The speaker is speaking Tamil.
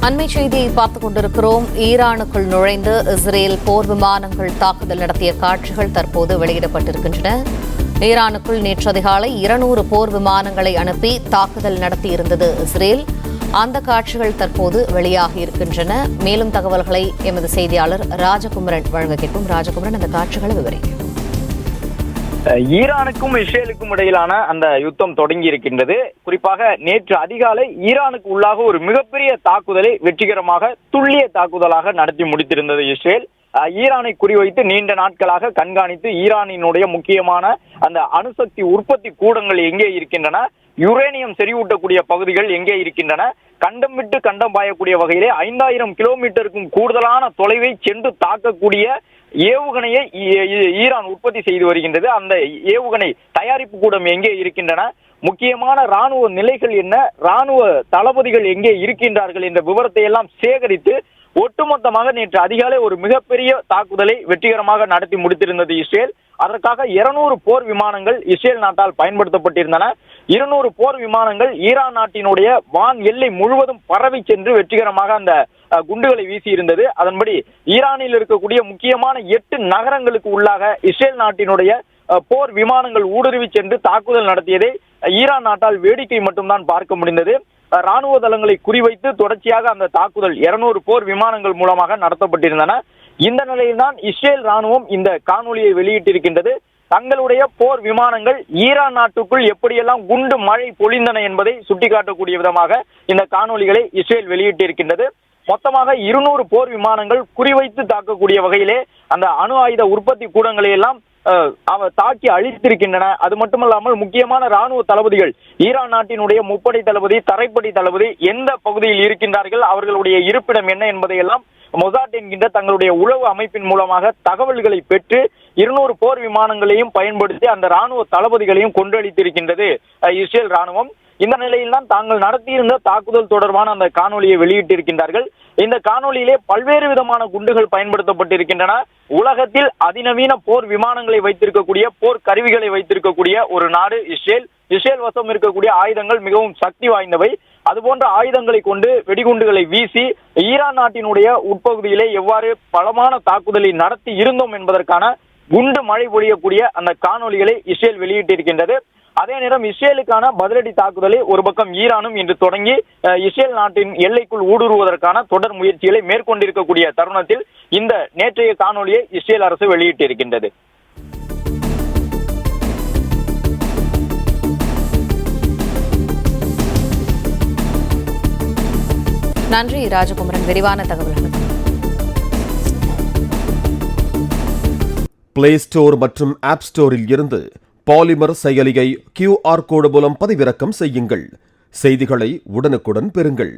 அண்மை செய்தியை பார்த்துக் கொண்டிருக்கிறோம். ஈரானுக்குள் நுழைந்து இஸ்ரேல் போர் விமானங்கள் தாக்குதல் நடத்திய காட்சிகள் தற்போது வெளியிடப்பட்டிருக்கின்றன. ஈரானுக்குள் நேற்று அதிகாலை 200 போர் விமானங்களை அனுப்பி தாக்குதல் நடத்தியிருந்தது இஸ்ரேல். அந்த காட்சிகள் தற்போது வெளியாகி இருக்கின்றன. மேலும் தகவல்களை எமது செய்தியாளர் ராஜகுமரன் வழங்க கேட்போம். ராஜகுமரன், அந்த காட்சிகளை விவரிக்கும். ஈரானுக்கும் இஸ்ரேலுக்கும் இடையிலான அந்த யுத்தம் தொடங்கி இருக்கின்றது. குறிப்பாக நேற்று அதிகாலை ஈரானுக்கு உள்ளாக ஒரு மிகப்பெரிய தாக்குதலை வெற்றிகரமாக துல்லிய தாக்குதலாக நடத்தி முடித்திருந்தது இஸ்ரேல். ஈரானை குறிவைத்து நீண்ட நாட்களாக கண்காணித்து ஈரானினுடைய முக்கியமான அந்த அணுசக்தி உற்பத்தி கூடங்கள் எங்கே இருக்கின்றன, யுரேனியம் செறிவூட்டக்கூடிய பகுதிகள் எங்கே இருக்கின்றன, கண்டம் விட்டு கண்டம் பாயக்கூடிய வகையிலே 5000 கிலோமீட்டருக்கும் கூடுதலான தொலைவை சென்று தாக்கக்கூடிய ஏவுகணையை ஈரான் உற்பத்தி செய்து வருகின்றது. அந்த ஏவுகணை தயாரிப்பு கூடம் எங்கே இருக்கின்றன, முக்கியமான ராணுவ நிலைகள் என்ன, ராணுவ தளபதிகள் எங்கே இருக்கின்றார்கள் என்ற விவரத்தை எல்லாம் சேகரித்து ஒட்டுமொத்தமாக நேற்று அதிகாலை ஒரு மிகப்பெரிய தாக்குதலை வெற்றிகரமாக நடத்தி முடித்திருந்தது இஸ்ரேல். அதற்காக 200 போர் விமானங்கள் இஸ்ரேல் நாட்டால் பயன்படுத்தப்பட்டிருந்தன. 200 போர் விமானங்கள் ஈரான் நாட்டினுடைய வான் எல்லை முழுவதும் பரவி சென்று வெற்றிகரமாக அந்த குண்டுகளை வீசி இருந்தது. அதன்படி ஈரானில் இருக்கக்கூடிய முக்கியமான 8 நகரங்களுக்கு உள்ளாக இஸ்ரேல் நாட்டினுடைய போர் விமானங்கள் ஊடுருவி சென்று தாக்குதல் நடத்தியதை ஈரான் நாட்டால் வேடிக்கை மட்டும்தான் பார்க்க முடிந்தது. ராணுவ தளங்களை குறிவைத்து தொடர்ச்சியாக அந்த தாக்குதல் 200 போர் விமானங்கள் மூலமாக நடத்தப்பட்டிருந்தன. இந்த நிலையில்தான் இஸ்ரேல் ராணுவம் இந்த காணொலியை வெளியிட்டிருக்கின்றது. தங்களுடைய போர் விமானங்கள் ஈரான் நாட்டுக்குள் எப்படியெல்லாம் குண்டு மழை பொழிந்தன என்பதை சுட்டிக்காட்டக்கூடிய விதமாக இந்த காணொலிகளை இஸ்ரேல் வெளியிட்டிருக்கின்றது. மொத்தமாக 200 போர் விமானங்கள் குறிவைத்து தாக்கக்கூடிய வகையிலே அந்த அணு ஆயுத உற்பத்தி கூடங்களை எல்லாம் தாக்கி அழித்திருக்கின்றன. அது மட்டுமல்லாமல் முக்கியமான ராணுவ தளபதிகள், ஈரான் நாட்டினுடைய முப்படை தளபதி, தரைப்படை தளபதி எந்த பகுதியில் இருக்கின்றார்கள், அவர்களுடைய இருப்பிடம் என்ன என்பதையெல்லாம் மொசாட் என்கின்ற தங்களுடைய உளவு அமைப்பின் மூலமாக தகவல்களை பெற்று 200 போர் விமானங்களையும் பயன்படுத்தி அந்த ராணுவ தளபதிகளையும் கொன்றளித்திருக்கின்றது இஸ்ரேல் ராணுவம். இந்த நிலையில் தான் தாங்கள் நடத்தியிருந்த தாக்குதல் தொடர்பான அந்த காணொலியை வெளியிட்டிருக்கின்றார்கள். இந்த காணொலியிலே பல்வேறு விதமான குண்டுகள் பயன்படுத்தப்பட்டிருக்கின்றன. உலகத்தில் அதிநவீன போர் விமானங்களை வைத்திருக்கக்கூடிய, போர் கருவிகளை வைத்திருக்கக்கூடிய ஒரு நாடு இஸ்ரேல். இஸ்ரேல் வசம் இருக்கக்கூடிய ஆயுதங்கள் மிகவும் சக்தி வாய்ந்தவை. அதுபோன்ற ஆயுதங்களை கொண்டு வெடிகுண்டுகளை வீசி ஈரான் நாட்டினுடைய உட்பகுதியிலே எவ்வாறு பலமான தாக்குதலை நடத்தி இருந்தோம் என்பதற்கான குண்டு மழை பொழியக்கூடிய அந்த காணொலிகளை இஸ்ரேல் வெளியிட்டிருக்கின்றது. அதே நேரம் இஸ்ரேலுக்கான பதிலடி தாக்குதலை ஒரு பக்கம் ஈரானும் இன்று தொடங்கி இஸ்ரேல் நாட்டின் எல்லைக்குள் ஊடுருவதற்கான தொடர் முயற்சிகளை மேற்கொண்டிருக்கக்கூடிய தருணத்தில் இந்த நேற்றைய காணொலியை இஸ்ரேல் அரசு வெளியிட்டிருக்கின்றது. நன்றி ராஜகுமரன், விரிவான தகவல்கள். பிளே ஸ்டோர் மற்றும் ஆப் ஸ்டோரில் இருந்து பாலிமர் செயலியை QR கோடு மூலம் பதிவிறக்கம் செய்யுங்கள். செய்திகளை உடனுக்குடன் பெறுங்கள்.